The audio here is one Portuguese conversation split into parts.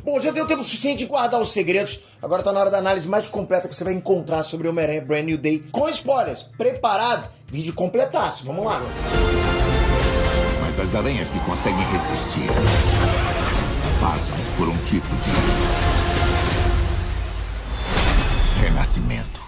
Bom, já deu tempo suficiente de guardar os segredos. Agora tá na hora da análise mais completa que você vai encontrar sobre Homem-Aranha Brand New Day. Com spoilers. Preparado? Vídeo completaço. Vamos lá. Mas as aranhas que conseguem resistir passam por um tipo de renascimento.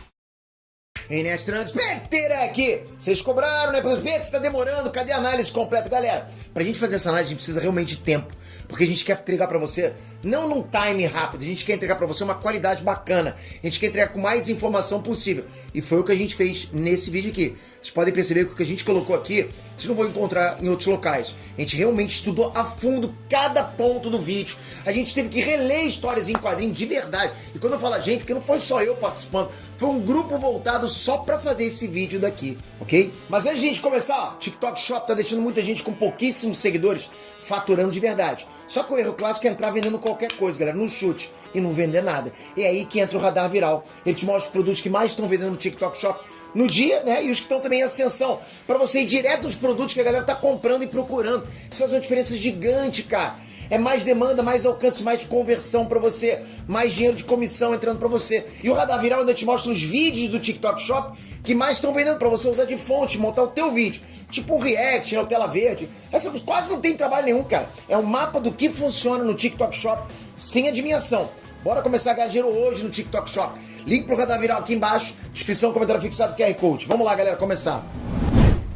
Ernesto Trantes, Peter aqui. Vocês cobraram, né? Peter, está demorando. Cadê a análise completa? Galera, pra gente fazer essa análise, a gente precisa realmente de tempo. Porque a gente quer entregar pra você, não num time rápido, a gente quer entregar pra você uma qualidade bacana. A gente quer entregar com mais informação possível. E foi o que a gente fez nesse vídeo aqui. Vocês podem perceber que o que a gente colocou aqui, vocês não vão encontrar em outros locais. A gente realmente estudou a fundo cada ponto do vídeo. A gente teve que reler histórias em quadrinho de verdade. E quando eu falo a gente, porque não foi só eu participando, foi um grupo voltado só pra fazer esse vídeo daqui, ok? Mas antes de a gente começar, ó, TikTok Shop tá deixando muita gente com pouquíssimos seguidores faturando de verdade. Só que o erro clássico é entrar vendendo qualquer coisa, galera, no chute e não vender nada. É aí que entra o Radar Viral. Ele te mostra os produtos que mais estão vendendo no TikTok Shop no dia, né? E os que estão também em ascensão. Pra você ir direto nos produtos que a galera tá comprando e procurando. Isso faz uma diferença gigante, cara. É mais demanda, mais alcance, mais conversão pra você, mais dinheiro de comissão entrando pra você. E o Radar Viral ainda te mostra os vídeos do TikTok Shop que mais estão vendendo pra você usar de fonte, montar o teu vídeo. Tipo um react, né, tela verde. Essa quase não tem trabalho nenhum, cara. É um mapa do que funciona no TikTok Shop sem adivinhação. Bora começar a ganhar dinheiro hoje no TikTok Shop. Link pro Radar Viral aqui embaixo, descrição, comentário fixado, QR Code. Vamos lá, galera, começar.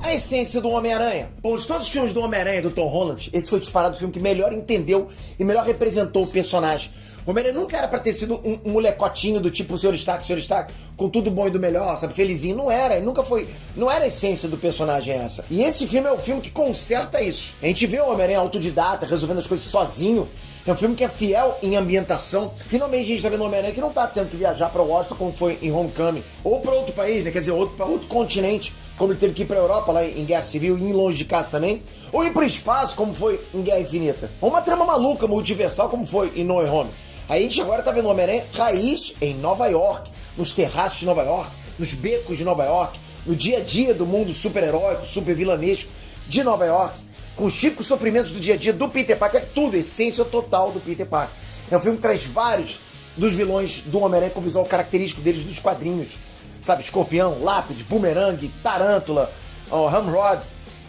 A essência do Homem-Aranha. Bom, de todos os filmes do Homem-Aranha, do Tom Holland, esse foi disparado o filme que melhor entendeu e melhor representou o personagem. O Homem-Aranha nunca era pra ter sido um molecotinho do tipo o Sr. Stark, com tudo bom e do melhor, sabe, felizinho. Não era, ele nunca foi, não era a essência do personagem essa. E esse filme é o filme que conserta isso. A gente vê o Homem-Aranha autodidata, resolvendo as coisas sozinho. É um filme que é fiel em ambientação. Finalmente a gente tá vendo o Homem-Aranha que não tá tendo que viajar pra Washington como foi em Homecoming. Ou pra outro país, né? Quer dizer, pra outro continente, como ele teve que ir pra Europa, lá em Guerra Civil, e ir longe de casa também. Ou ir pro espaço, como foi em Guerra Infinita. Ou uma trama maluca, multiversal, como foi em No Way Home. Aí a gente agora tá vendo o Homem-Aranha raiz em Nova York, nos terraços de Nova York, nos becos de Nova York, no dia a dia do mundo super-heróico, super-vilanesco de Nova York, com os típicos sofrimentos do dia a dia do Peter Parker. É tudo, a essência total do Peter Parker. É um filme que traz vários dos vilões do Homem-Aranha com o visual característico deles dos quadrinhos. Sabe, Escorpião, Lápide, Boomerang, Tarântula, Ramrod.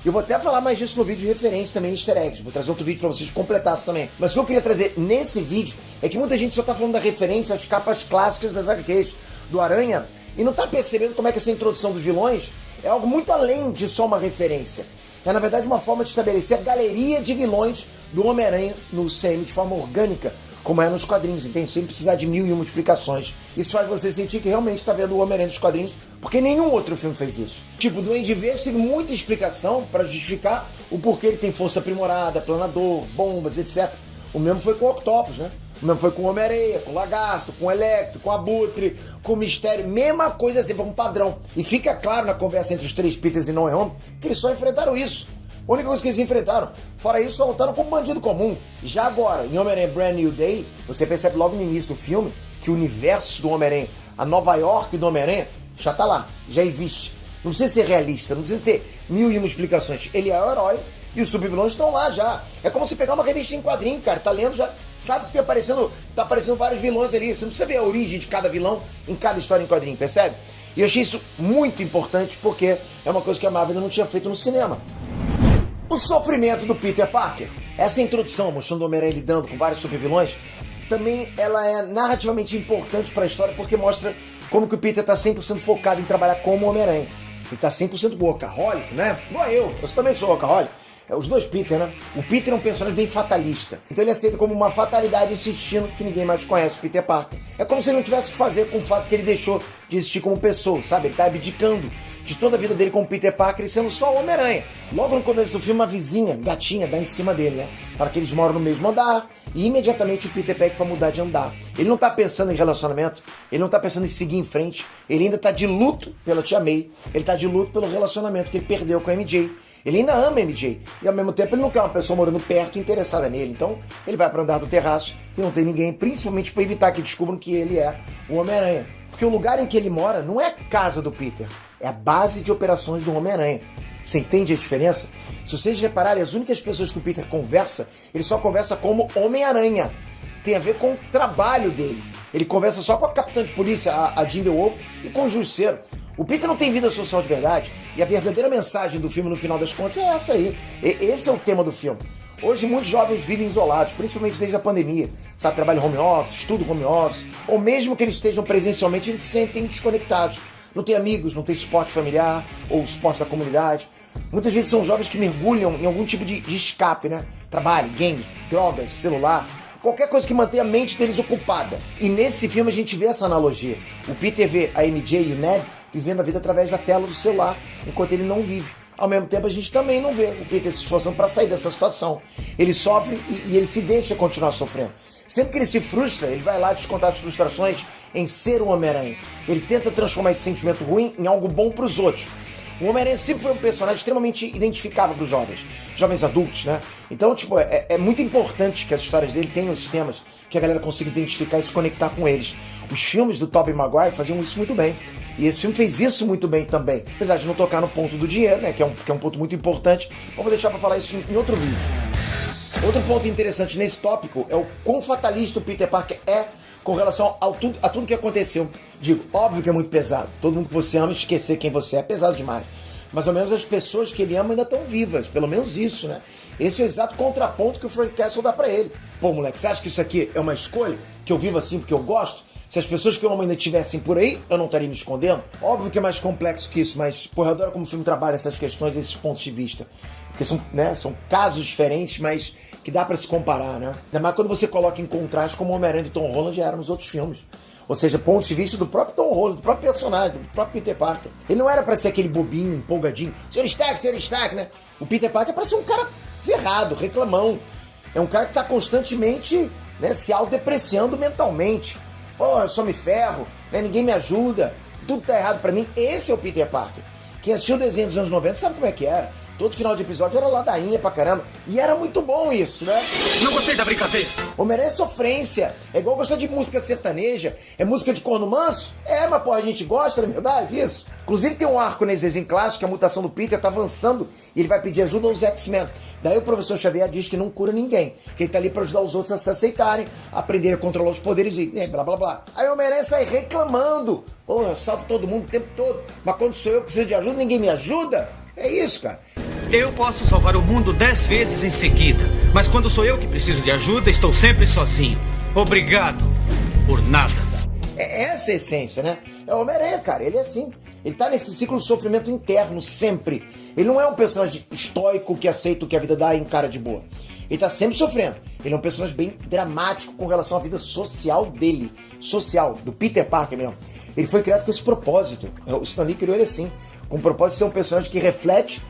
Eu vou até falar mais disso no vídeo de referência também, easter eggs. Vou trazer outro vídeo pra vocês completar isso também. Mas o que eu queria trazer nesse vídeo é que muita gente só tá falando da referência às capas clássicas das HQs do Aranha e não tá percebendo como é que essa introdução dos vilões é algo muito além de só uma referência. É, na verdade, uma forma de estabelecer a galeria de vilões do Homem-Aranha no CM de forma orgânica, como é nos quadrinhos, entende? Sem precisar de 1001 explicações. Isso faz você sentir que realmente está vendo o Homem-Aranha dos quadrinhos, porque nenhum outro filme fez isso. Tipo, o Duende Verde teve muita explicação para justificar o porquê ele tem força aprimorada, planador, bombas, etc. O mesmo foi com o Octopus, né? O mesmo foi com o Homem-Aranha, com o Lagarto, com o Electro, com o Abutre, com o Mistério. Mesma coisa sempre, um padrão. E fica claro na conversa entre os três Peters e No Way Home que eles só enfrentaram isso. A única coisa que eles enfrentaram, fora isso, só lutaram como bandido comum. Já agora, em Homem-Aranha Brand New Day, você percebe logo no início do filme que o universo do Homem-Aranha, a Nova York do Homem-Aranha, já tá lá, já existe. Não precisa ser realista, não precisa ter 1001 explicações. Ele é o herói e os subvilões estão lá já. É como se pegar uma revista em quadrinho, cara, tá lendo, já sabe que tá aparecendo vários vilões ali. Você não precisa ver a origem de cada vilão em cada história em quadrinho, percebe? E eu achei isso muito importante porque é uma coisa que a Marvel ainda não tinha feito no cinema. O sofrimento do Peter Parker. Essa introdução, mostrando o Homem-Aranha lidando com vários supervilões, também ela é narrativamente importante para a história porque mostra como que o Peter tá 100% focado em trabalhar como Homem-Aranha. Ele tá 100% workaholic, né? Igual eu também sou workaholic. É os dois Peter, né? O Peter é um personagem bem fatalista. Então ele aceita como uma fatalidade esse destino que ninguém mais conhece, o Peter Parker. É como se ele não tivesse o que fazer com o fato que ele deixou de existir como pessoa, sabe? Ele tá abdicando de toda a vida dele como Peter Parker e sendo só o Homem-Aranha. Logo no começo do filme, uma vizinha, gatinha, dá em cima dele, né? Fala que eles moram no mesmo andar e imediatamente o Peter pede pra mudar de andar. Ele não tá pensando em relacionamento, ele não tá pensando em seguir em frente, ele ainda tá de luto pela Tia May, ele tá de luto pelo relacionamento que ele perdeu com a MJ. Ele ainda ama a MJ e ao mesmo tempo ele não quer uma pessoa morando perto interessada nele. Então ele vai para andar do terraço que não tem ninguém, principalmente para evitar que descubram que ele é o Homem-Aranha. Porque o lugar em que ele mora não é a casa do Peter, é a base de operações do Homem-Aranha. Você entende a diferença? Se vocês repararem, as únicas pessoas que o Peter conversa, ele só conversa como Homem-Aranha. tem a ver com o trabalho dele. Ele conversa só com a capitã de polícia, a Jean DeWolf, e com o justiceiro. O Peter não tem vida social de verdade, e a verdadeira mensagem do filme, no final das contas, é essa aí. Esse é o tema do filme. Hoje, muitos jovens vivem isolados, principalmente desde a pandemia. Sabe, trabalho home office, estudo home office, ou mesmo que eles estejam presencialmente, eles se sentem desconectados. Não tem amigos, não tem suporte familiar, ou suporte da comunidade. Muitas vezes são jovens que mergulham em algum tipo de escape, né? Trabalho, game, drogas, celular, qualquer coisa que mantenha a mente deles ocupada. E nesse filme a gente vê essa analogia. O Peter vê a MJ e o Ned vivendo a vida através da tela do celular, enquanto ele não vive. Ao mesmo tempo a gente também não vê o Peter se esforçando para sair dessa situação. Ele sofre e ele se deixa continuar sofrendo. Sempre que ele se frustra, ele vai lá descontar as frustrações em ser um Homem-Aranha. Ele tenta transformar esse sentimento ruim em algo bom para os outros. O Homem-Aranha sempre foi um personagem extremamente identificável para os jovens adultos, né? Então, tipo, é muito importante que as histórias dele tenham esses temas, que a galera consiga identificar e se conectar com eles. Os filmes do Tobey Maguire faziam isso muito bem. E esse filme fez isso muito bem também. Apesar de não tocar no ponto do dinheiro, né? Que é um ponto muito importante. Vamos deixar para falar isso em outro vídeo. Outro ponto interessante nesse tópico é o quão fatalista o Peter Parker é com relação a tudo que aconteceu. Digo, óbvio que é muito pesado. Todo mundo que você ama, esquecer quem você é pesado demais. Mas ao menos as pessoas que ele ama ainda estão vivas. Pelo menos isso, né? Esse é o exato contraponto que o Frank Castle dá pra ele. Pô, moleque, você acha que isso aqui é uma escolha? Que eu vivo assim porque eu gosto? Se as pessoas que eu amo ainda estivessem por aí, eu não estaria me escondendo? Óbvio que é mais complexo que isso, mas, porra, eu adoro como o filme trabalha essas questões, esses pontos de vista. Porque são casos diferentes, mas que dá pra se comparar, né? Ainda mais quando você coloca em contraste como o Homem-Aranha de Tom Holland já era nos outros filmes. Ou seja, pontos de vista do próprio Tom Holland, do próprio personagem, do próprio Peter Parker. Ele não era pra ser aquele bobinho, empolgadinho. Senhor Stark, né? O Peter Parker é pra ser um cara ferrado, reclamão. É um cara que tá constantemente, né, se autodepreciando mentalmente. Pô, eu só me ferro, né? Ninguém me ajuda, tudo tá errado pra mim. Esse é o Peter Parker. Quem assistiu o desenho dos anos 90 sabe como é que era. Todo final de episódio era ladainha pra caramba. E era muito bom isso, né? Não gostei da brincadeira. Homem-Aranha é sofrência. É igual gostar de música sertaneja. É música de corno manso? É, mas pô, a gente gosta, não é verdade isso? Inclusive tem um arco nesse desenho clássico que a mutação do Peter tá avançando e ele vai pedir ajuda aos X-Men. Daí o professor Xavier diz que não cura ninguém. Que ele tá ali pra ajudar os outros a se aceitarem, aprender a controlar os poderes e blá blá blá. Aí o Homem-Aranha sai reclamando. Pô, eu salvo todo mundo o tempo todo. Mas quando sou eu que preciso de ajuda, ninguém me ajuda? É isso, cara. Eu posso salvar o mundo 10 vezes em seguida, mas quando sou eu que preciso de ajuda, estou sempre sozinho. Obrigado por nada. É essa a essência, né? É o Homem-Aranha, cara. Ele é assim. Ele tá nesse ciclo de sofrimento interno, sempre. Ele não é um personagem estoico que aceita o que a vida dá e encara de boa. Ele tá sempre sofrendo. Ele é um personagem bem dramático com relação à vida social dele. Social, do Peter Parker mesmo. Ele foi criado com esse propósito. O Stan Lee criou ele assim. Com o propósito de ser um personagem que reflete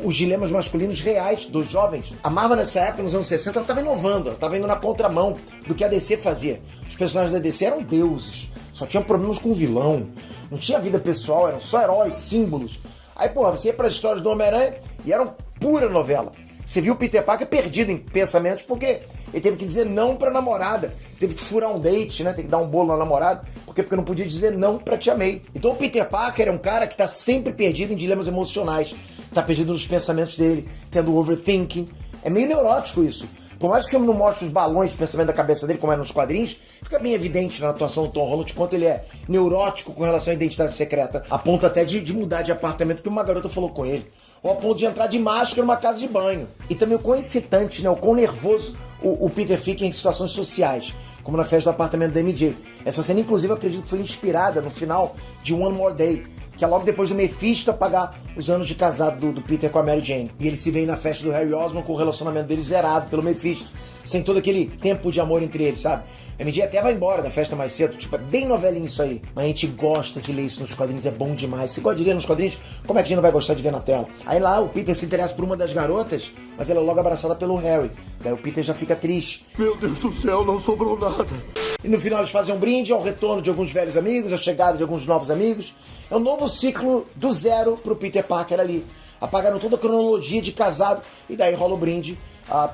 os dilemas masculinos reais dos jovens. A Marvel nessa época, nos anos 60, ela estava inovando, ela estava indo na contramão do que a DC fazia. Os personagens da DC eram deuses, só tinham problemas com o vilão, não tinha vida pessoal, eram só heróis, símbolos. Aí, porra, você ia para as histórias do Homem-Aranha e eram pura novela. Você viu o Peter Parker perdido em pensamentos porque ele teve que dizer não pra namorada, teve que furar um date, né? Tem que dar um bolo na namorada, porque não podia dizer não pra Tia May. Então o Peter Parker é um cara que tá sempre perdido em dilemas emocionais, tá perdido nos pensamentos dele, tendo overthinking. É meio neurótico isso. Por mais que o filme não mostre os balões de pensamento da cabeça dele, como é nos quadrinhos, fica bem evidente na atuação do Tom Holland quanto ele é neurótico com relação à identidade secreta. A ponto até de mudar de apartamento, porque uma garota falou com ele. Ou a ponto de entrar de máscara numa casa de banho. E também o quão excitante, né? O quão nervoso o Peter fica em situações sociais, como na festa do apartamento da MJ. Essa cena, inclusive, eu acredito que foi inspirada no final de One More Day, que é logo depois do Mephisto apagar os anos de casado do Peter com a Mary Jane. E ele se vê na festa do Harry Osborn com o relacionamento dele zerado pelo Mephisto, sem todo aquele tempo de amor entre eles, sabe? A MJ até vai embora da festa mais cedo, tipo, é bem novelinho isso aí. Mas a gente gosta de ler isso nos quadrinhos, é bom demais. Se gosta de ler nos quadrinhos, como é que a gente não vai gostar de ver na tela? Aí lá o Peter se interessa por uma das garotas, mas ela é logo abraçada pelo Harry. Daí o Peter já fica triste. Meu Deus do céu, não sobrou nada. E no final eles fazem um brinde ao retorno de alguns velhos amigos, a chegada de alguns novos amigos. É um novo ciclo do zero pro Peter Parker ali. Apagaram toda a cronologia de casado e daí rola o brinde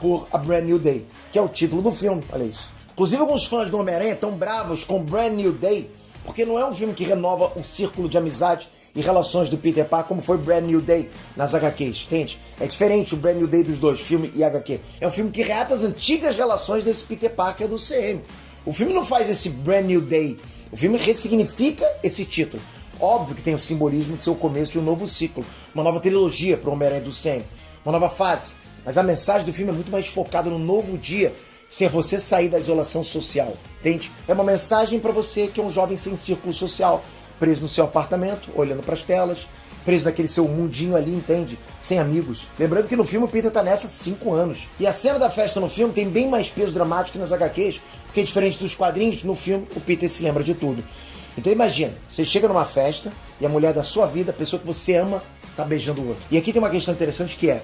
por A Brand New Day, que é o título do filme, olha isso. Inclusive alguns fãs do Homem-Aranha estão bravos com Brand New Day, porque não é um filme que renova um círculo de amizade e relações do Peter Parker, como foi Brand New Day nas HQs, entende? É diferente o Brand New Day dos dois, filme e HQ. É um filme que reata as antigas relações desse Peter Parker do CM. O filme não faz esse Brand New Day, o filme ressignifica esse título. Óbvio que tem o simbolismo de ser o começo de um novo ciclo, uma nova trilogia para o Homem-Aranha do CM, uma nova fase. Mas a mensagem do filme é muito mais focada no novo dia, sem você sair da isolação social, entende? É uma mensagem para você que é um jovem sem círculo social, preso no seu apartamento, olhando para as telas, preso naquele seu mundinho ali, entende? Sem amigos. Lembrando que no filme o Peter tá nessa há 5 anos. E a cena da festa no filme tem bem mais peso dramático que nas HQs, porque diferente dos quadrinhos, no filme o Peter se lembra de tudo. Então imagina, você chega numa festa e a mulher da sua vida, a pessoa que você ama, tá beijando o outro. E aqui tem uma questão interessante que é: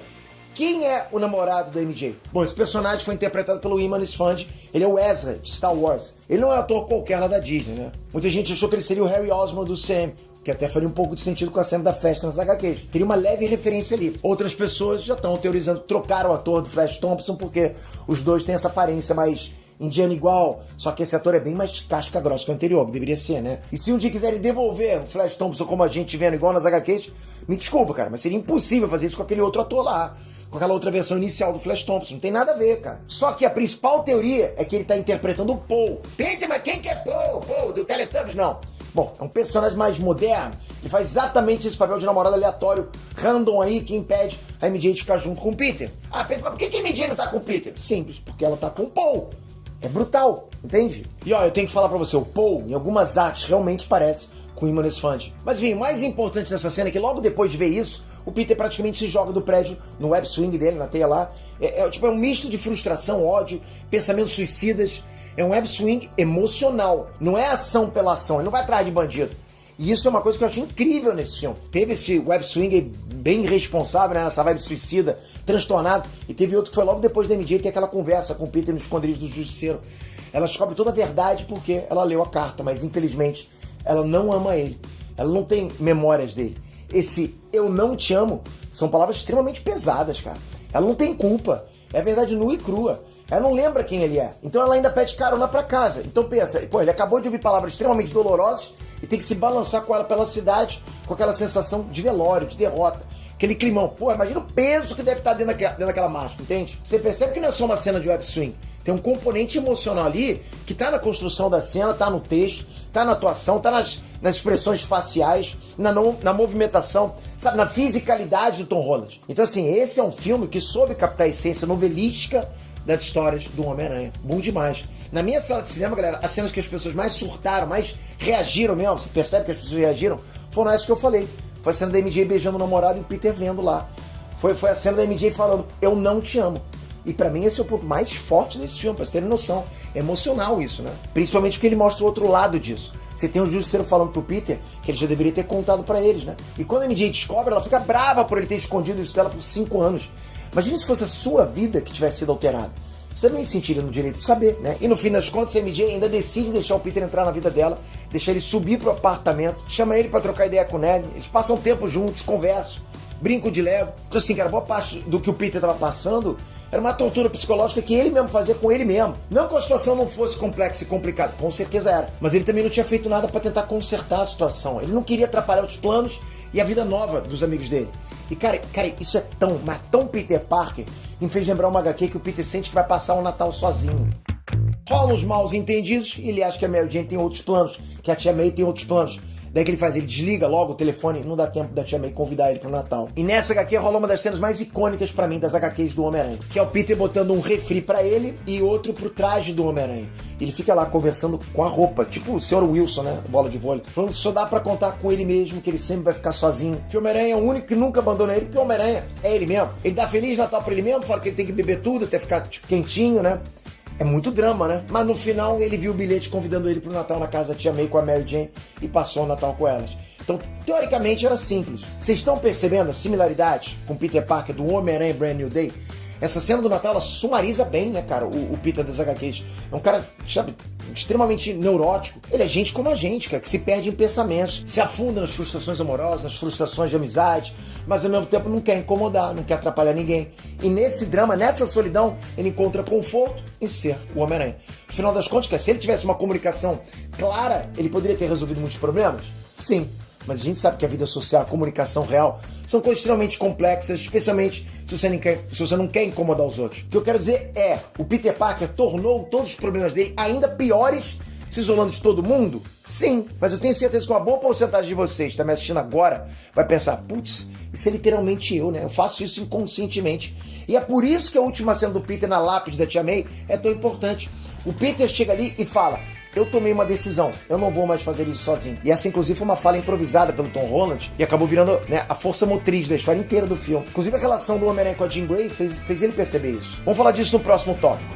quem é o namorado da MJ? Bom, esse personagem foi interpretado pelo Iman Isfandi. Ele é o Ezra, de Star Wars. Ele não é um ator qualquer lá da Disney, né? Muita gente achou que ele seria o Harry Osborn do CM, que até faria um pouco de sentido com a cena da festa nas HQs. Teria uma leve referência ali. Outras pessoas já estão teorizando, trocaram o ator do Flash Thompson, porque os dois têm essa aparência mais indiana igual, só que esse ator é bem mais casca grossa que o anterior, que deveria ser, né? E se um dia quiserem devolver o Flash Thompson como a gente vendo igual nas HQs, me desculpa, cara, mas seria impossível fazer isso com aquele outro ator lá, com aquela outra versão inicial do Flash Thompson. Não tem nada a ver, cara. Só que a principal teoria é que ele tá interpretando o Paul. Peter, mas quem que é Paul? Paul, do Teletubbies? Não. Bom, é um personagem mais moderno. Ele faz exatamente esse papel de namorado aleatório, random aí, que impede a MJ de ficar junto com o Peter. Ah, Peter, mas por que a MJ não tá com o Peter? Simples, porque ela tá com o Paul. É brutal, entende? E ó, eu tenho que falar pra você, o Paul, em algumas artes, realmente parece com o Iman Isfandi. Mas enfim, o mais importante dessa cena é que logo depois de ver isso, o Peter praticamente se joga do prédio no web swing dele, na teia lá. É um misto de frustração, ódio, pensamentos suicidas. É um web swing emocional. Não é ação pela ação, ele não vai atrás de bandido. E isso é uma coisa que eu achei incrível nesse filme. Teve esse web swing bem irresponsável, né, nessa vibe suicida, transtornado. E teve outro que foi logo depois da MJ ter aquela conversa com o Peter no esconderijo do Justiceiro. Ela descobre toda a verdade porque ela leu a carta, mas infelizmente ela não ama ele. Ela não tem memórias dele. Esse "eu não te amo" são palavras extremamente pesadas, cara. Ela não tem culpa. É a verdade nua e crua. Ela não lembra quem ele é. Então ela ainda pede carona pra casa. Então pensa, pô, ele acabou de ouvir palavras extremamente dolorosas e tem que se balançar com ela pela cidade com aquela sensação de velório, de derrota. Aquele climão. Pô, imagina o peso que deve estar dentro daquela marcha, entende? Você percebe que não é só uma cena de web swing. Tem um componente emocional ali que tá na construção da cena, tá no texto, tá na atuação, tá nas expressões faciais, na movimentação, sabe, na fisicalidade do Tom Holland. Então assim, esse é um filme que soube captar a essência novelística das histórias do Homem-Aranha. Bom demais. Na minha sala de cinema, galera, as cenas que as pessoas mais surtaram, mais reagiram mesmo, você percebe que as pessoas reagiram, foram essas que eu falei. Foi a cena da MJ beijando o namorado e o Peter vendo lá. Foi a cena da MJ falando, "eu não te amo". E pra mim esse é o ponto mais forte desse filme, pra vocês terem noção. É emocional isso, né? Principalmente porque ele mostra o outro lado disso. Você tem o Justiceiro falando pro Peter que ele já deveria ter contado pra eles, né? E quando a MJ descobre, ela fica brava por ele ter escondido isso dela por 5 anos. Imagina se fosse a sua vida que tivesse sido alterada. Você também se sentiria no direito de saber, né? E no fim das contas, a MJ ainda decide deixar o Peter entrar na vida dela, deixar ele subir pro apartamento, chama ele pra trocar ideia com o Ned, eles passam tempo juntos, conversam, brincam de Lego. Então assim, cara, boa parte do que o Peter tava passando era uma tortura psicológica que ele mesmo fazia com ele mesmo. Não que a situação não fosse complexa e complicada, com certeza era. Mas ele também não tinha feito nada pra tentar consertar a situação. Ele não queria atrapalhar os planos e a vida nova dos amigos dele. E cara, isso é tão Peter Parker, que me fez lembrar uma HQ que o Peter sente que vai passar o Natal sozinho. Rolam uns maus entendidos e ele acha que a Mary Jane tem outros planos, que a Tia May tem outros planos. Daí que ele faz? Ele desliga logo o telefone e não dá tempo da Tia May convidar ele pro Natal. E nessa HQ rola uma das cenas mais icônicas pra mim das HQs do Homem-Aranha, que é o Peter botando um refri pra ele e outro pro traje do Homem-Aranha. Ele fica lá conversando com a roupa, tipo o Sr. Wilson, né? Bola de vôlei. Falando que só dá pra contar com ele mesmo, que ele sempre vai ficar sozinho. Que o Homem-Aranha é o único que nunca abandona ele, porque o Homem-Aranha é ele mesmo. Ele dá Feliz Natal pra ele mesmo, fala que ele tem que beber tudo até ficar tipo, quentinho, né? É muito drama, né? Mas no final ele viu o bilhete convidando ele pro Natal na casa da Tia May com a Mary Jane e passou o Natal com elas. Então, teoricamente era simples. Vocês estão percebendo a similaridade com Peter Parker do Homem-Aranha Brand New Day? Essa cena do Natal, ela sumariza bem, né, cara, o Peter das HQs. É um cara, sabe, extremamente neurótico. Ele é gente como a gente, cara, que se perde em pensamentos, se afunda nas frustrações amorosas, nas frustrações de amizade, mas ao mesmo tempo não quer incomodar, não quer atrapalhar ninguém. E nesse drama, nessa solidão, ele encontra conforto em ser o Homem-Aranha. No final das contas, se ele tivesse uma comunicação clara, ele poderia ter resolvido muitos problemas? Sim. mas a gente sabe que a vida social, a comunicação real, são coisas extremamente complexas, especialmente se você não quer incomodar os outros. O que eu quero dizer é, o Peter Parker tornou todos os problemas dele ainda piores se isolando de todo mundo? Sim, mas eu tenho certeza que uma boa porcentagem de vocês que está me assistindo agora vai pensar, putz, isso é literalmente eu, né? Eu faço isso inconscientemente. E é por isso que a última cena do Peter na lápide da Tia May é tão importante. O Peter chega ali e fala, eu tomei uma decisão, eu não vou mais fazer isso sozinho. E essa, inclusive, foi uma fala improvisada pelo Tom Holland e acabou virando, né, a força motriz da história inteira do filme. Inclusive, a relação do Homem-Aranha com a Jean Grey fez ele perceber isso. Vamos falar disso no próximo tópico.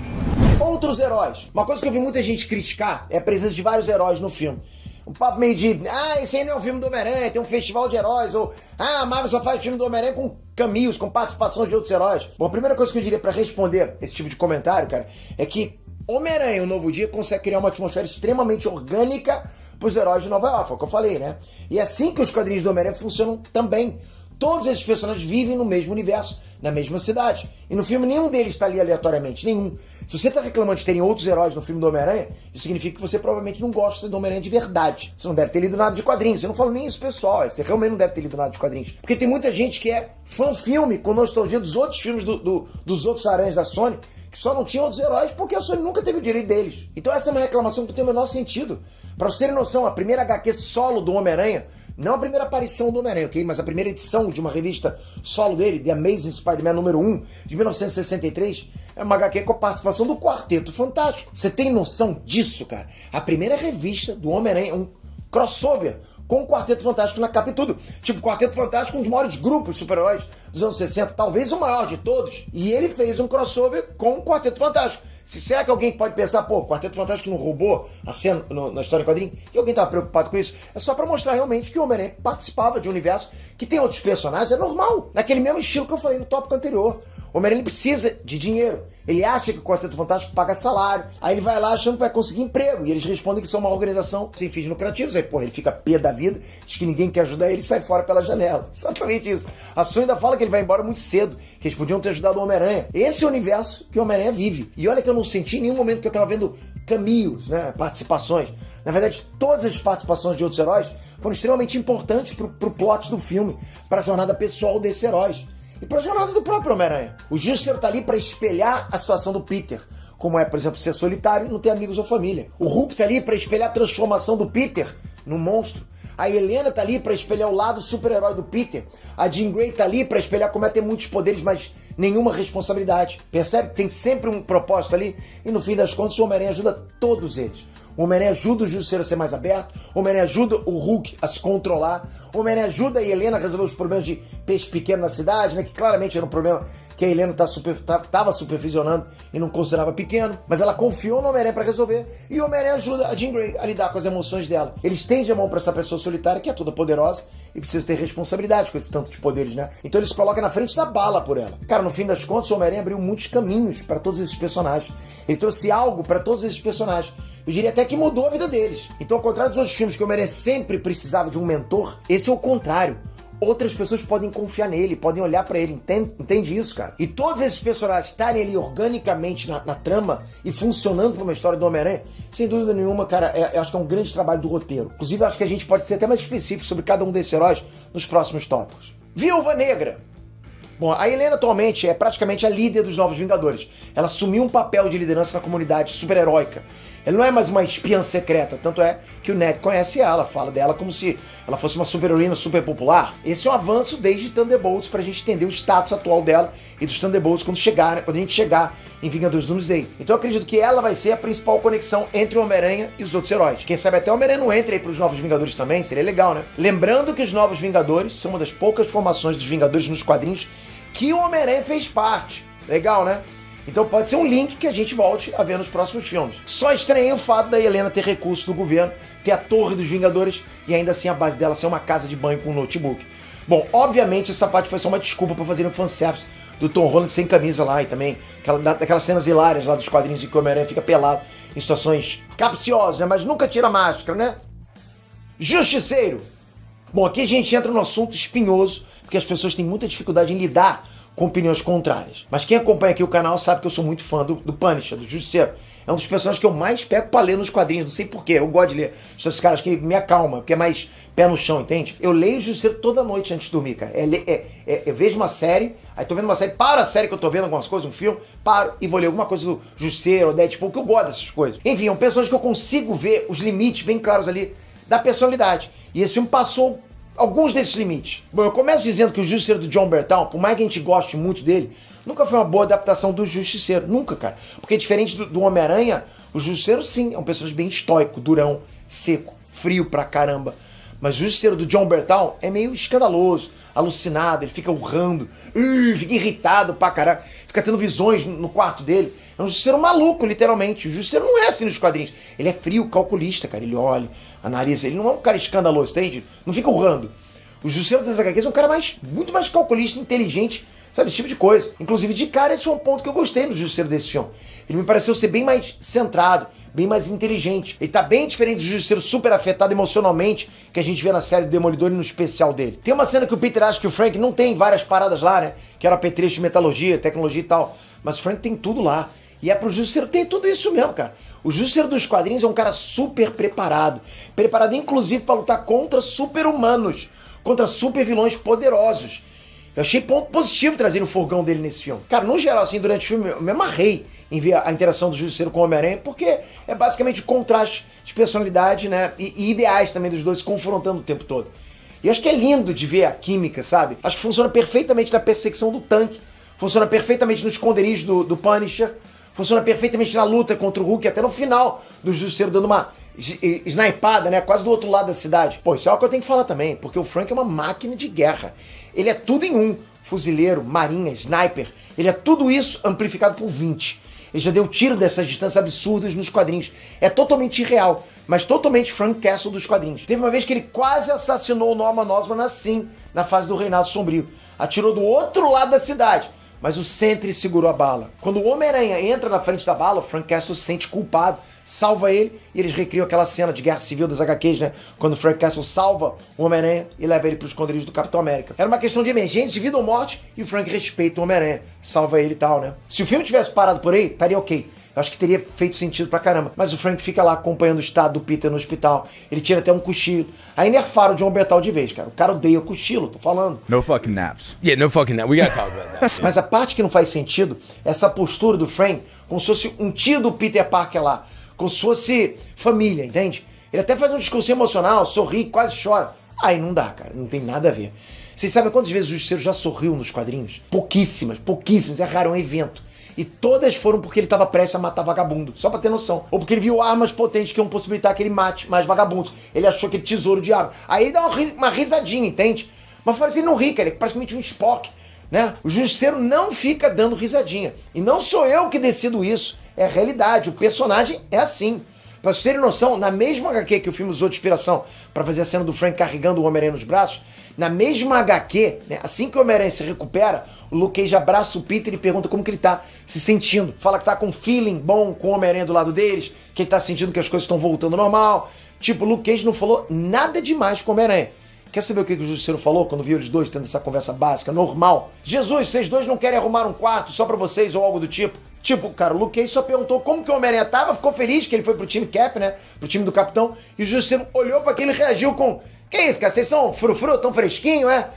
Outros heróis. Uma coisa que eu vi muita gente criticar é a presença de vários heróis no filme. Um papo meio de, esse aí não é um filme do Homem-Aranha, tem um festival de heróis, ou, a Marvel só faz filme do Homem-Aranha com cameos, com participações de outros heróis. Bom, a primeira coisa que eu diria pra responder esse tipo de comentário, cara, é que Homem-Aranha, O Novo Dia, consegue criar uma atmosfera extremamente orgânica pros heróis de Nova York, foi o que eu falei, né? E é assim que os quadrinhos do Homem-Aranha funcionam também. Todos esses personagens vivem no mesmo universo, na mesma cidade. E no filme nenhum deles está ali aleatoriamente, nenhum. Se você está reclamando de terem outros heróis no filme do Homem-Aranha, isso significa que você provavelmente não gosta do Homem-Aranha de verdade. Você não deve ter lido nada de quadrinhos. Eu não falo nem isso, pessoal. Você realmente não deve ter lido nada de quadrinhos. Porque tem muita gente que é fã-filme com nostalgia dos outros filmes dos outros aranhas da Sony, que só não tinha outros heróis porque a Sony nunca teve o direito deles. Então essa é uma reclamação que não tem o menor sentido. Pra vocês terem noção, a primeira HQ solo do Homem-Aranha, não a primeira aparição do Homem-Aranha, ok? Mas a primeira edição de uma revista solo dele, The Amazing Spider-Man número 1, de 1963, é uma HQ com a participação do Quarteto Fantástico. Você tem noção disso, cara? A primeira revista do Homem-Aranha é um crossover com o Quarteto Fantástico na capa e tudo. Tipo, o Quarteto Fantástico é um dos maiores grupos de super-heróis dos anos 60, talvez o maior de todos. E ele fez um crossover com o Quarteto Fantástico. Será que alguém pode pensar, pô, o Quarteto Fantástico não roubou a cena na história do quadrinho? E alguém estava preocupado com isso? É só pra mostrar realmente que o Homem-Aranha participava de um universo que tem outros personagens, é normal. Naquele mesmo estilo que eu falei no tópico anterior. O Homem-Aranha precisa de dinheiro. Ele acha que o Quarteto Fantástico paga salário. Aí ele vai lá achando que vai conseguir emprego. E eles respondem que são uma organização sem fins lucrativos. Aí, pô, ele fica pé da vida, diz que ninguém quer ajudar ele e sai fora pela janela. Exatamente isso. A Sony ainda fala que ele vai embora muito cedo, que eles podiam ter ajudado o Homem-Aranha. Esse é o universo que o Homem-Aranha vive. E olha que eu não senti em nenhum momento que eu tava vendo cameos, né, participações. Na verdade, todas as participações de outros heróis foram extremamente importantes pro plot do filme, pra jornada pessoal desses heróis. E pra jornada do próprio Homem-Aranha. O Justiceiro tá ali pra espelhar a situação do Peter, como é, por exemplo, ser solitário e não ter amigos ou família. O Hulk tá ali pra espelhar a transformação do Peter num monstro. A Helena tá ali pra espelhar o lado super-herói do Peter. A Jean Grey tá ali pra espelhar como é ter muitos poderes, mas nenhuma responsabilidade. Percebe? Tem sempre um propósito ali. E no fim das contas, o Homem-Aranha ajuda todos eles. O Homem-Aranha ajuda o Justiceiro a ser mais aberto. O Homem-Aranha ajuda o Hulk a se controlar. O Homem-Aranha ajuda a Helena a resolver os problemas de peixe pequeno na cidade, né? Que claramente era um problema que a Helena estava supervisionando e não considerava pequeno. Mas ela confiou no Homem-Aranha para resolver. E o Homem-Aranha ajuda a Jean Grey a lidar com as emoções dela. Eles tendem a mão para essa pessoa solitária que é toda poderosa e precisa ter responsabilidade com esse tanto de poderes, né? Então eles colocam na frente da bala por ela. Cara, no fim das contas, o Homem-Aranha abriu muitos caminhos para todos esses personagens. Ele trouxe algo para todos esses personagens. Eu diria até que mudou a vida deles. Então, ao contrário dos outros filmes que o Homem-Aranha sempre precisava de um mentor, esse é o contrário. Outras pessoas podem confiar nele, podem olhar pra ele, entende isso, cara? E todos esses personagens estarem ali organicamente na trama e funcionando pra uma história do Homem-Aranha, sem dúvida nenhuma, cara, eu acho que é um grande trabalho do roteiro. Inclusive, eu acho que a gente pode ser até mais específico sobre cada um desses heróis nos próximos tópicos. Viúva Negra. Bom, a Helena atualmente é praticamente a líder dos Novos Vingadores. Ela assumiu um papel de liderança na comunidade super-heróica. Ela não é mais uma espiã secreta, tanto é que o Ned conhece ela, fala dela como se ela fosse uma super-heroína super popular. Esse é um avanço desde Thunderbolts pra gente entender o status atual dela e dos Thunderbolts quando a gente chegar em Vingadores Doomsday. Então eu acredito que ela vai ser a principal conexão entre o Homem-Aranha e os outros heróis. Quem sabe até o Homem-Aranha não entra aí pros Novos Vingadores também, seria legal, né? Lembrando que os Novos Vingadores são uma das poucas formações dos Vingadores nos quadrinhos que o Homem-Aranha fez parte. Legal, né? Então pode ser um link que a gente volte a ver nos próximos filmes. Só estranhei o fato da Helena ter recursos do governo, ter a Torre dos Vingadores e ainda assim a base dela ser uma casa de banho com um notebook. Bom, obviamente essa parte foi só uma desculpa pra fazer um fanservice do Tom Holland sem camisa lá e também daquelas cenas hilárias lá dos quadrinhos em que o Homem-Aranha fica pelado em situações capciosas, né? Mas nunca tira a máscara, né? Justiceiro. Bom, aqui a gente entra no assunto espinhoso, porque as pessoas têm muita dificuldade em lidar com opiniões contrárias. Mas quem acompanha aqui o canal sabe que eu sou muito fã do Punisher, do Justiceiro. É um dos personagens que eu mais pego pra ler nos quadrinhos, não sei porquê, eu gosto de ler. São esses caras que me acalmam, que é mais pé no chão, entende? Eu leio o Justiceiro toda noite antes de dormir, cara. Eu vejo uma série, aí tô vendo uma série, paro a série que eu tô vendo, algumas coisas, um filme, paro e vou ler alguma coisa do Justiceiro ou Deadpool, que eu gosto dessas coisas. Enfim, é um personagem que eu consigo ver os limites bem claros ali da personalidade. E esse filme passou alguns desses limites. Bom, eu começo dizendo que o Justiceiro do John Bernthal, por mais que a gente goste muito dele, nunca foi uma boa adaptação do Justiceiro. Nunca, cara. Porque diferente do Homem-Aranha, o Justiceiro, sim, é um personagem bem estoico, durão, seco, frio pra caramba. Mas o Justiceiro do John Bernthal é meio escandaloso, alucinado, ele fica urrando, fica irritado pra caralho, fica tendo visões no quarto dele. É um Justiceiro maluco, literalmente. O Justiceiro não é assim nos quadrinhos. Ele é frio, calculista, cara. Ele olha, analisa. Ele não é um cara escandaloso, entende? Não fica urrando. O Justiceiro das HQs é um cara muito mais calculista, inteligente, sabe? Esse tipo de coisa. Inclusive, de cara, esse foi um ponto que eu gostei no Justiceiro desse filme. Ele me pareceu ser bem mais centrado, bem mais inteligente. Ele tá bem diferente do Justiceiro super afetado emocionalmente que a gente vê na série do Demolidor e no especial dele. Tem uma cena que o Peter acha que o Frank não tem várias paradas lá, né? Que era apetrecho de metalurgia, tecnologia e tal. Mas o Frank tem tudo lá. E é pro Justiceiro ter tudo isso mesmo, cara. O Justiceiro dos quadrinhos é um cara super preparado. Preparado, inclusive, pra lutar contra super-humanos. Contra super-vilões poderosos. Eu achei ponto positivo trazer o furgão dele nesse filme. Cara, no geral, assim, durante o filme, eu me amarrei em ver a interação do Justiceiro com o Homem-Aranha, porque é basicamente o contraste de personalidade, né? E ideais também dos dois se confrontando o tempo todo. E eu acho que é lindo de ver a química, sabe? Acho que funciona perfeitamente na perseguição do tanque. Funciona perfeitamente no esconderijo do Punisher. Funciona perfeitamente na luta contra o Hulk, até no final do Justiceiro dando uma snipada, né? Quase do outro lado da cidade. Pô, isso é algo que eu tenho que falar também, porque o Frank é uma máquina de guerra. Ele é tudo em um. Fuzileiro, marinha, sniper. Ele é tudo isso amplificado por 20. Ele já deu tiro dessas distâncias absurdas nos quadrinhos. É totalmente irreal, mas totalmente Frank Castle dos quadrinhos. Teve uma vez que ele quase assassinou o Norman Osborn assim, na fase do Reinado Sombrio. Atirou do outro lado da cidade. Mas o Sentry segurou a bala. Quando o Homem-Aranha entra na frente da bala, o Frank Castle se sente culpado, salva ele, e eles recriam aquela cena de Guerra Civil das HQs, né? Quando o Frank Castle salva o Homem-Aranha e leva ele pro esconderijo do Capitão América. Era uma questão de emergência, de vida ou morte, e o Frank respeita o Homem-Aranha, salva ele e tal, né? Se o filme tivesse parado por aí, estaria ok. Eu acho que teria feito sentido pra caramba. Mas o Frank fica lá acompanhando o estado do Peter no hospital. Ele tira até um cochilo. Aí nerfaram o John Bernthal de vez, cara. O cara odeia o cochilo, tô falando. No fucking naps. Yeah, no fucking that. We gotta talk about that. Mas a parte que não faz sentido é essa postura do Frank, como se fosse um tio do Peter Parker lá. Como se fosse família, entende? Ele até faz um discurso emocional, sorri, quase chora. Aí não dá, cara. Não tem nada a ver. Vocês sabem quantas vezes o Justiceiro já sorriu nos quadrinhos? Pouquíssimas, pouquíssimas. É raro, é um evento. E todas foram porque ele estava prestes a matar vagabundo. Só pra ter noção. Ou porque ele viu armas potentes que iam possibilitar que ele mate mais vagabundos. Ele achou aquele tesouro de arma. Aí ele dá uma risadinha, entende? Mas fora assim, ele não ri, cara. Ele é praticamente um Spock, né? O Justiceiro não fica dando risadinha. E não sou eu que decido isso. É a realidade. O personagem é assim. Pra vocês terem noção, na mesma HQ que o filme usou de inspiração pra fazer a cena do Frank carregando o Homem-Aranha nos braços, na mesma HQ, né, assim que o Homem-Aranha se recupera, o Luke Cage abraça o Peter e pergunta como que ele tá se sentindo. Fala que tá com um feeling bom com o Homem-Aranha do lado deles, que ele tá sentindo que as coisas estão voltando ao normal. Tipo, o Luke Cage não falou nada demais com o Homem-Aranha. Quer saber o que o Justiceiro falou quando viu eles dois tendo essa conversa básica, normal? Jesus, vocês dois não querem arrumar um quarto só pra vocês ou algo do tipo? Tipo, cara, o Luke Cage só perguntou como que o Homem-Aranha tava, ficou feliz que ele foi pro time Cap, né? Pro time do Capitão. E o Justiceiro olhou pra aquele e reagiu com: que isso, cara? Vocês são frufru, tão fresquinho, é?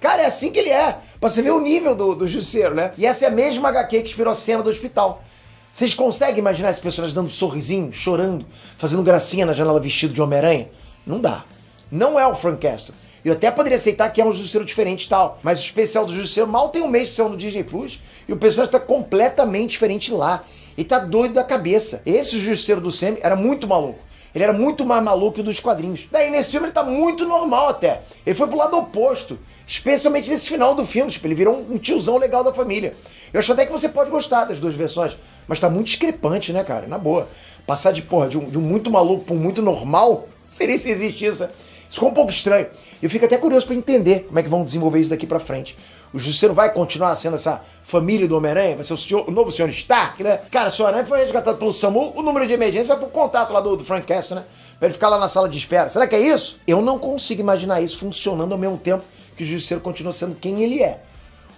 Cara, é assim que ele é. Pra você ver o nível do Justiceiro, né? E essa é a mesma HQ que inspirou a cena do hospital. Vocês conseguem imaginar esse personagem dando um sorrisinho, chorando, fazendo gracinha na janela vestido de Homem-Aranha? Não dá. Não é o Frank Castle. Eu até poderia aceitar que é um Justiceiro diferente e tal, mas o especial do Justiceiro mal tem um mês de saiu no Disney Plus e o personagem tá completamente diferente lá. Ele tá doido da cabeça. Esse Justiceiro do Sam era muito maluco. Ele era muito mais maluco que o dos quadrinhos. Daí nesse filme ele tá muito normal até. Ele foi pro lado oposto, especialmente nesse final do filme. Tipo, ele virou um tiozão legal da família. Eu acho até que você pode gostar das duas versões, mas tá muito discrepante, né, cara? Na boa. Passar de um muito maluco pra um muito normal, seria se existe isso. Isso ficou um pouco estranho. Eu fico até curioso pra entender como é que vão desenvolver isso daqui pra frente. O Justiceiro vai continuar sendo essa família do Homem-Aranha? Vai ser o novo Sr. Stark, né? Cara, se o Aranha foi resgatado pelo SAMU, o número de emergência vai pro contato lá do Frank Castle, né? Pra ele ficar lá na sala de espera. Será que é isso? Eu não consigo imaginar isso funcionando ao mesmo tempo que o Justiceiro continua sendo quem ele é.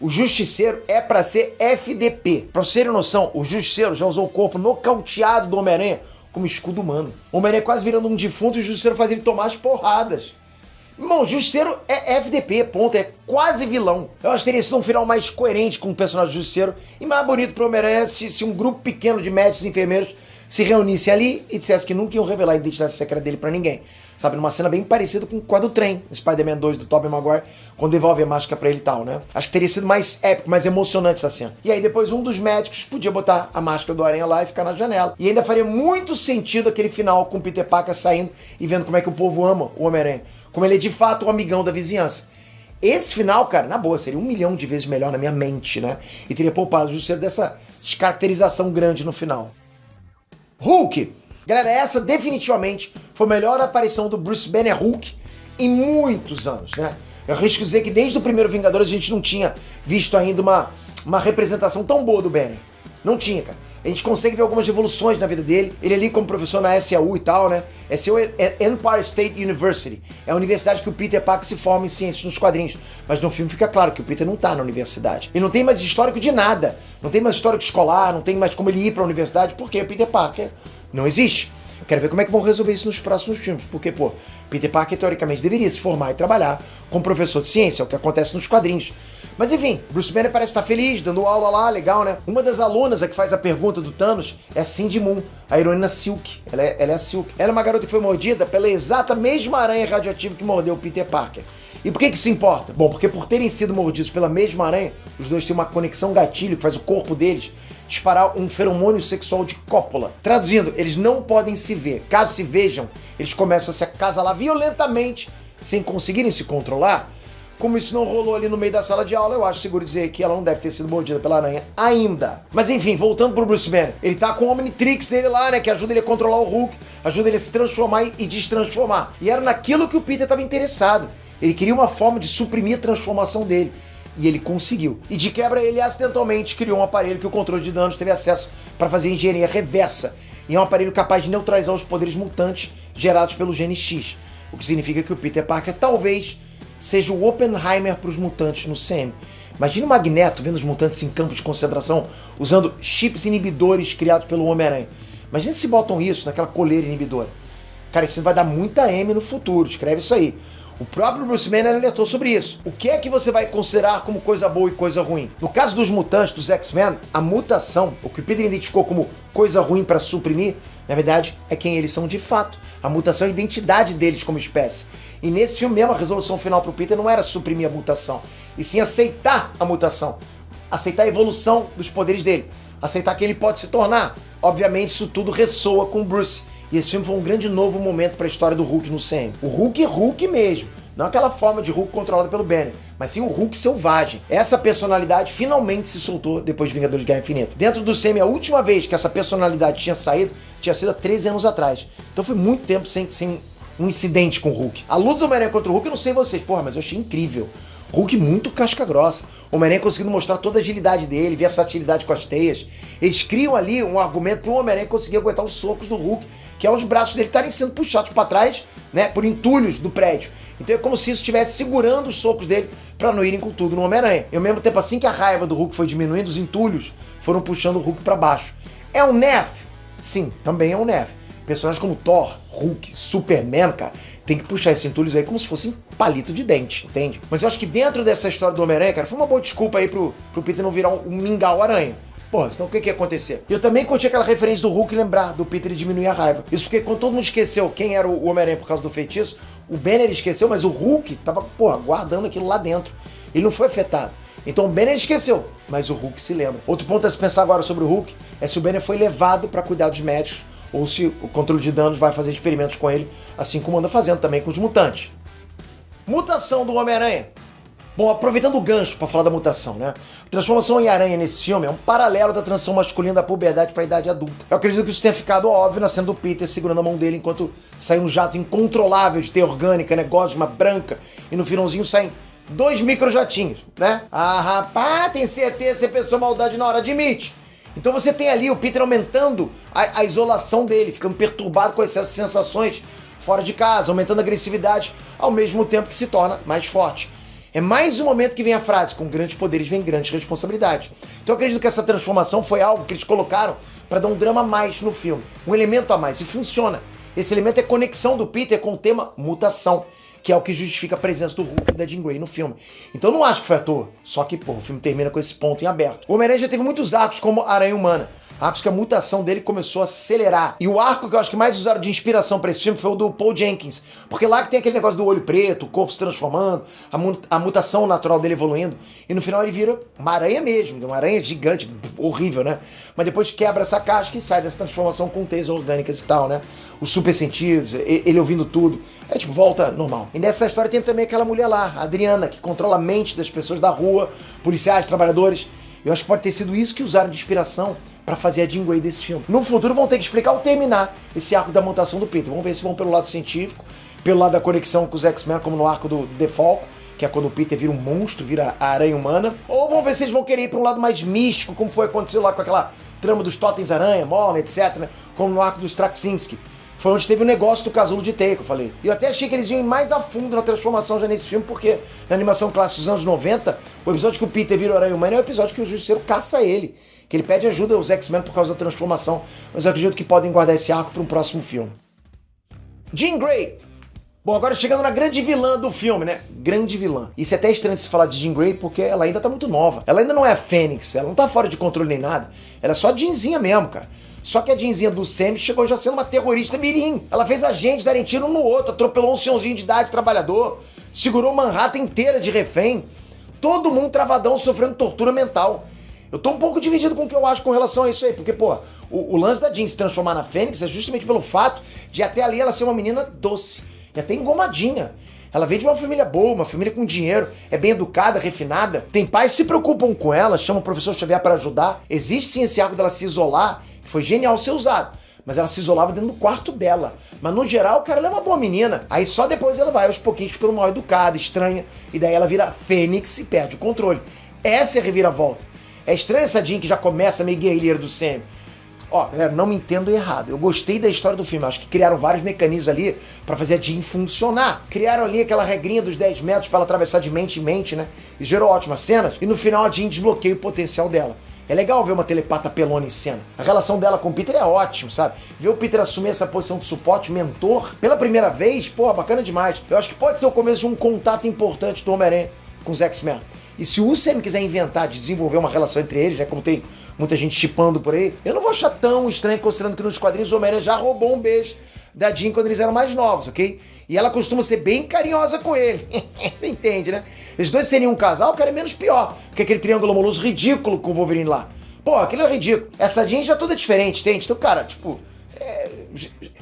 O Justiceiro é pra ser FDP. Pra vocês terem noção, o Justiceiro já usou o corpo nocauteado do Homem-Aranha como escudo humano. O Homem-Aranha quase virando um defunto e o Justiceiro faz ele tomar as porradas. Irmão, o Justiceiro é FDP, ponto. É quase vilão. Eu acho que teria sido um final mais coerente com o personagem do Justiceiro e mais bonito pro Homem-Aranha se um grupo pequeno de médicos e enfermeiros se reunisse ali e dissesse que nunca iam revelar a identidade secreta dele pra ninguém. Sabe, numa cena bem parecida com a do trem, Spider-Man 2 do Tobey Maguire, quando devolve a máscara pra ele e tal, né? Acho que teria sido mais épico, mais emocionante essa cena. E aí depois um dos médicos podia botar a máscara do Aranha lá e ficar na janela. E ainda faria muito sentido aquele final com o Peter Parker saindo e vendo como é que o povo ama o Homem-Aranha. Como ele é de fato um amigão da vizinhança. Esse final, cara, na boa, seria 1 milhão de vezes melhor na minha mente, né? E teria poupado o Justiceiro dessa descaracterização grande no final. Hulk! Galera, essa definitivamente foi a melhor aparição do Bruce Banner Hulk em muitos anos, né? Eu arrisco dizer que desde o primeiro Vingadores a gente não tinha visto ainda uma representação tão boa do Banner. Não tinha, cara. A gente consegue ver algumas evoluções na vida dele. Ele ali como professor na SAU e tal, né? SAU é Empire State University. É a universidade que o Peter Parker se forma em ciências nos quadrinhos. Mas no filme fica claro que o Peter não tá na universidade. E não tem mais histórico de nada. Não tem mais histórico escolar, não tem mais como ele ir pra universidade, porque o Peter Parker não existe. Eu quero ver como é que vão resolver isso nos próximos filmes. Porque, pô, Peter Parker teoricamente deveria se formar e trabalhar como professor de ciência, é o que acontece nos quadrinhos. Mas enfim, Bruce Banner parece estar feliz, dando aula lá, legal, né? Uma das alunas a que faz a pergunta do Thanos é a Cindy Moon, a heroína Silk. Ela é a Silk. Ela é uma garota que foi mordida pela exata mesma aranha radioativa que mordeu o Peter Parker. E por que isso importa? Bom, porque por terem sido mordidos pela mesma aranha, os dois têm uma conexão gatilho que faz o corpo deles disparar um feromônio sexual de cópula. Traduzindo, eles não podem se ver. Caso se vejam, eles começam a se acasalar violentamente, sem conseguirem se controlar. Como isso não rolou ali no meio da sala de aula, eu acho seguro dizer que ela não deve ter sido mordida pela aranha ainda. Mas enfim, voltando pro Bruce Banner, ele tá com o Omnitrix dele lá, né, que ajuda ele a controlar o Hulk, ajuda ele a se transformar e destransformar. E era naquilo que o Peter estava interessado. Ele queria uma forma de suprimir a transformação dele. E ele conseguiu. E de quebra ele acidentalmente criou um aparelho que o controle de danos teve acesso para fazer engenharia reversa. E é um aparelho capaz de neutralizar os poderes mutantes gerados pelo gene X. O que significa que o Peter Parker talvez seja o Oppenheimer para os mutantes no CM. Imagina o Magneto vendo os mutantes em campos de concentração usando chips inibidores criados pelo Homem-Aranha. Imagina se botam isso naquela coleira inibidora. Cara, isso vai dar muita M no futuro, escreve isso aí. O próprio Bruce Banner alertou sobre isso. O que é que você vai considerar como coisa boa e coisa ruim? No caso dos mutantes, dos X-Men, a mutação, o que o Peter identificou como coisa ruim para suprimir, na verdade, é quem eles são de fato. A mutação é a identidade deles como espécie. E nesse filme mesmo, a resolução final pro Peter não era suprimir a mutação, e sim aceitar a mutação. Aceitar a evolução dos poderes dele. Aceitar quem ele pode se tornar. Obviamente, isso tudo ressoa com o Bruce. E esse filme foi um grande novo momento para a história do Hulk no CM. O Hulk é Hulk mesmo. Não aquela forma de Hulk controlada pelo Banner, mas sim o Hulk selvagem. Essa personalidade finalmente se soltou depois de Vingadores de Guerra Infinita. Dentro do CM, a última vez que essa personalidade tinha saído, tinha sido há 13 anos atrás. Então foi muito tempo sem um incidente com o Hulk. A luta do Homem-Aranha contra o Hulk, eu não sei vocês, porra, mas eu achei incrível. Hulk muito casca grossa. O Homem-Aranha conseguindo mostrar toda a agilidade dele, versatilidade com as teias. Eles criam ali um argumento para o Homem-Aranha conseguir aguentar os socos do Hulk, que é os braços dele estarem sendo puxados para trás, né, por entulhos do prédio. Então é como se isso estivesse segurando os socos dele para não irem com tudo no Homem-Aranha. E ao mesmo tempo, assim que a raiva do Hulk foi diminuindo, os entulhos foram puxando o Hulk para baixo. É um nerf? Sim, também é um nerf. Personagens como Thor, Hulk, Superman, cara, tem que puxar esses entulhos aí como se fossem palito de dente, entende? Mas eu acho que dentro dessa história do Homem-Aranha, cara, foi uma boa desculpa aí pro Peter não virar um mingau-aranha. Porra, senão o que ia acontecer? E eu também curti aquela referência do Hulk lembrar do Peter e diminuir a raiva. Isso porque quando todo mundo esqueceu quem era o Homem-Aranha por causa do feitiço, o Banner esqueceu, mas o Hulk tava, porra, guardando aquilo lá dentro. Ele não foi afetado. Então o Banner esqueceu, mas o Hulk se lembra. Outro ponto a se pensar agora sobre o Hulk é se o Banner foi levado para cuidar dos médicos ou se o controle de danos vai fazer experimentos com ele, assim como anda fazendo também com os mutantes. Mutação do Homem-Aranha. Bom, aproveitando o gancho para falar da mutação, né? A transformação em aranha nesse filme é um paralelo da transição masculina da puberdade para a idade adulta. Eu acredito que isso tenha ficado óbvio na cena do Peter segurando a mão dele enquanto sai um jato incontrolável de teia orgânica, né? Gosma branca, e no finalzinho saem 2 microjatinhos, né? Ah, rapaz, tem certeza que você pensou maldade na hora, admite. Então você tem ali o Peter aumentando a isolação dele, ficando perturbado com o excesso de sensações fora de casa, aumentando a agressividade, ao mesmo tempo que se torna mais forte. É mais um momento que vem a frase, com grandes poderes vem grandes responsabilidades. Então eu acredito que essa transformação foi algo que eles colocaram pra dar um drama a mais no filme, um elemento a mais, e funciona. Esse elemento é a conexão do Peter com o tema mutação, que é o que justifica a presença do Hulk e da Jean Grey no filme. Então eu não acho que foi à toa, só que, pô, o filme termina com esse ponto em aberto. O Homem-Aranha já teve muitos arcos como Aranha Humana, arcos que a mutação dele começou a acelerar. E o arco que eu acho que mais usaram de inspiração pra esse filme foi o do Paul Jenkins, porque lá que tem aquele negócio do olho preto, o corpo se transformando, a mutação natural dele evoluindo, e no final ele vira uma aranha mesmo, uma aranha gigante, horrível, né? Mas depois quebra essa casca e sai dessa transformação com teias orgânicas e tal, né? Os super sentidos, ele ouvindo tudo, é tipo, volta normal. E nessa história tem também aquela mulher lá, a Adriana, que controla a mente das pessoas da rua, policiais, trabalhadores. Eu acho que pode ter sido isso que usaram de inspiração pra fazer a Jean Grey desse filme. No futuro vão ter que explicar ou terminar esse arco da mutação do Peter. Vamos ver se vão pelo lado científico, pelo lado da conexão com os X-Men, como no arco do The Falcon, que é quando o Peter vira um monstro, vira a aranha humana. Ou vamos ver se eles vão querer ir pra um lado mais místico, como foi acontecido lá com aquela trama dos Totens Aranha, Morna, etc, né? Como no arco do Straczynski. Foi onde teve o negócio do casulo de teia, que eu falei. E eu até achei que eles iam ir mais a fundo na transformação já nesse filme, porque na animação clássica dos anos 90, o episódio que o Peter vira o Aranha Humana é o episódio que o Justiceiro caça ele, que ele pede ajuda aos X-Men por causa da transformação. Mas eu acredito que podem guardar esse arco para um próximo filme. Jean Grey. Bom, agora chegando na grande vilã do filme, né? Grande vilã. Isso é até estranho de se falar de Jean Grey, porque ela ainda tá muito nova. Ela ainda não é a Fênix, ela não tá fora de controle nem nada. Ela é só a Jeanzinha mesmo, cara. Só que a Jeanzinha do Sam chegou já sendo uma terrorista mirim. Ela fez agentes darem tiro um no outro, atropelou um senhorzinho de idade trabalhador, segurou Manhattan inteira de refém. Todo mundo travadão, sofrendo tortura mental. Eu tô um pouco dividido com o que eu acho com relação a isso aí, porque, pô, o lance da Jean se transformar na Fênix é justamente pelo fato de até ali ela ser uma menina doce e até engomadinha. Ela vem de uma família boa, uma família com dinheiro, é bem educada, refinada. Tem pais que se preocupam com ela, chamam o professor Xavier para ajudar. Existe sim esse arco dela se isolar, que foi genial ser usado. Mas ela se isolava dentro do quarto dela. Mas no geral, cara, ela é uma boa menina. Aí só depois ela vai aos pouquinhos ficando mal educada, estranha. E daí ela vira Fênix e perde o controle. Essa é a reviravolta. É estranha essa Jean que já começa meio guerrilheira do Sam. Ó, galera, não me entendo errado. Eu gostei da história do filme. Acho que criaram vários mecanismos ali pra fazer a Jean funcionar. Criaram ali aquela regrinha dos 10 metros pra ela atravessar de mente em mente, né? E gerou ótimas cenas. E no final a Jean desbloqueia o potencial dela. É legal ver uma telepata pelona em cena. A relação dela com o Peter é ótimo, sabe? Ver o Peter assumir essa posição de suporte, mentor, pela primeira vez, pô, bacana demais. Eu acho que pode ser o começo de um contato importante do Homem-Aranha com os X-Men. E se o Sam quiser inventar de desenvolver uma relação entre eles, né, como tem muita gente shippando por aí, eu não vou achar tão estranho, considerando que nos quadrinhos o Homem-Aranha já roubou um beijo da Jean quando eles eram mais novos, ok? E ela costuma ser bem carinhosa com ele. Você entende, né? Eles dois seriam um casal, o cara é menos pior, que aquele triângulo amoroso ridículo com o Wolverine lá. Pô, aquele é ridículo. Essa Jean já toda diferente, entende? Então, cara, tipo...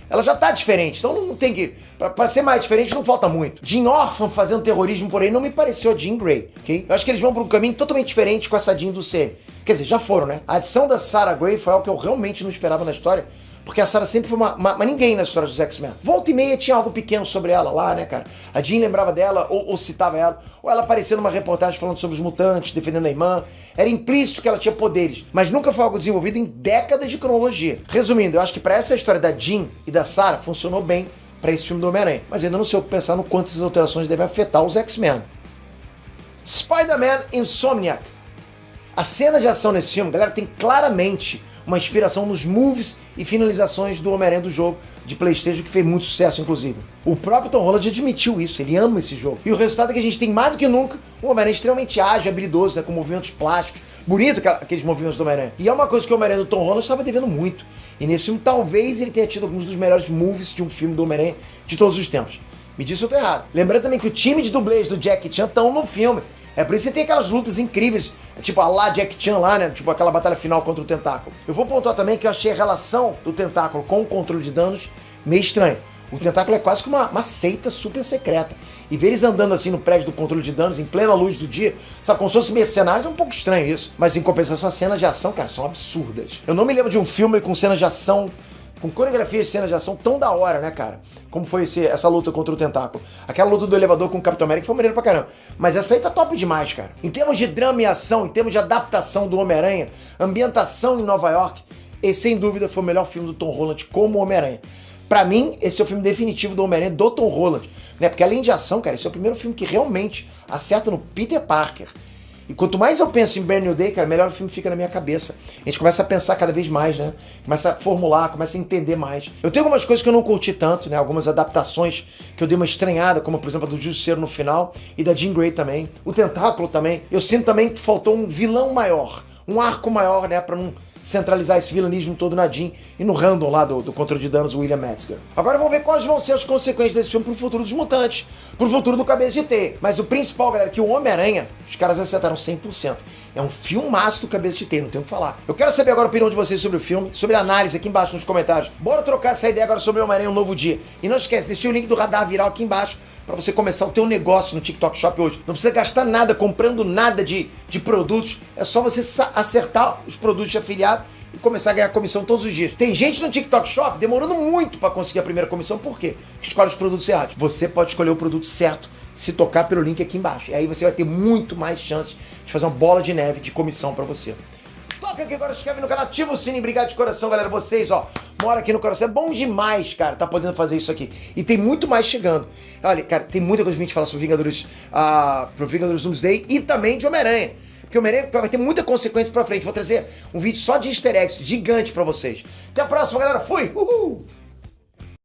ela já tá diferente, então não tem que... Pra ser mais diferente não falta muito. Jean órfã fazendo terrorismo por aí não me pareceu a Jean Grey, ok? Eu acho que eles vão pra um caminho totalmente diferente com essa Jean do Sam. Quer dizer, já foram, né? A adição da Sarah Grey foi algo que eu realmente não esperava na história, porque a Sarah sempre foi uma ninguém na história dos X-Men. Volta e meia tinha algo pequeno sobre ela lá, né, cara? A Jean lembrava dela, ou citava ela, ou ela aparecia numa reportagem falando sobre os mutantes, defendendo a irmã. Era implícito que ela tinha poderes, mas nunca foi algo desenvolvido em décadas de cronologia. Resumindo, eu acho que pra essa história da Jean e da Sarah funcionou bem pra esse filme do Homem-Aranha, mas ainda não sei o que pensar no quanto essas alterações devem afetar os X-Men. Spider-Man Insomniac. A cena de ação nesse filme, galera, tem claramente uma inspiração nos moves e finalizações do Homem-Aranha do jogo de PlayStation, que fez muito sucesso, inclusive. O próprio Tom Holland admitiu isso, ele ama esse jogo. E o resultado é que a gente tem, mais do que nunca, um Homem-Aranha extremamente ágil, habilidoso, né, com movimentos plásticos, bonito aqueles movimentos do Homem-Aranha. E é uma coisa que o Homem-Aranha do Tom Holland estava devendo muito. E nesse filme, talvez ele tenha tido alguns dos melhores moves de um filme do Homem-Aranha de todos os tempos. Me diz se eu tô errado. Lembrando também que o time de dublês do Jackie Chan estão no filme. É por isso que tem aquelas lutas incríveis, tipo a lá Jack Chan lá, né? Tipo aquela batalha final contra o Tentáculo. Eu vou pontuar também que eu achei a relação do Tentáculo com o controle de danos meio estranha. O Tentáculo é quase que uma seita super secreta. E ver eles andando assim no prédio do controle de danos, em plena luz do dia, sabe, como se fossem mercenários, é um pouco estranho isso. Mas em compensação, as cenas de ação, cara, são absurdas. Eu não me lembro de um filme com cenas de ação, com coreografias de cenas de ação tão da hora, né, cara? Como foi essa luta contra o Tentáculo. Aquela luta do elevador com o Capitão América foi maneiro pra caramba. Mas essa aí tá top demais, cara. Em termos de drama e ação, em termos de adaptação do Homem-Aranha, ambientação em Nova York, esse sem dúvida foi o melhor filme do Tom Holland como Homem-Aranha. Pra mim, esse é o filme definitivo do Homem-Aranha do Tom Holland. né? Porque além de ação, cara, esse é o primeiro filme que realmente acerta no Peter Parker. E quanto mais eu penso em Brand New Day, cara, melhor o filme fica na minha cabeça. A gente começa a pensar cada vez mais, né? Começa a formular, começa a entender mais. Eu tenho algumas coisas que eu não curti tanto, né? Algumas adaptações que eu dei uma estranhada, como por exemplo a do Justiceiro no final e da Jean Grey também. O Tentáculo também. Eu sinto também que faltou um vilão maior, um arco maior, né? Pra não centralizar esse vilanismo todo na Jean e no Random lá do controle de danos, William Metzger. Agora vamos ver quais vão ser as consequências desse filme pro futuro dos mutantes, pro futuro do Cabeça de Teia. Mas o principal, galera, é que o Homem-Aranha, os caras acertaram 100%. É um filmaço do Cabeça de Teia, não tenho o que falar. Eu quero saber agora a opinião de vocês sobre o filme, sobre a análise aqui embaixo nos comentários. Bora trocar essa ideia agora sobre o Homem-Aranha Um Novo Dia. E não esquece, deixa o link do Radar Viral aqui embaixo para você começar o teu negócio no TikTok Shop hoje. Não precisa gastar nada comprando nada de produtos, é só você acertar os produtos de afiliado e começar a ganhar comissão todos os dias. Tem gente no TikTok Shop demorando muito para conseguir a primeira comissão, por quê? Porque escolhe os produtos errados. Você pode escolher o produto certo se tocar pelo link aqui embaixo. E aí você vai ter muito mais chances de fazer uma bola de neve de comissão para você. Toca aqui agora, se inscreve no canal, ativa o sininho, obrigado de coração, galera. Vocês, ó, mora aqui no coração. É bom demais, cara, tá podendo fazer isso aqui. E tem muito mais chegando. Olha, cara, tem muita coisa pra gente falar sobre Vingadores, pro Vingadores Doomsday e também de Homem-Aranha. Porque o Homem-Aranha vai ter muita consequência pra frente. Vou trazer um vídeo só de easter eggs gigante pra vocês. Até a próxima, galera. Fui! Uhul!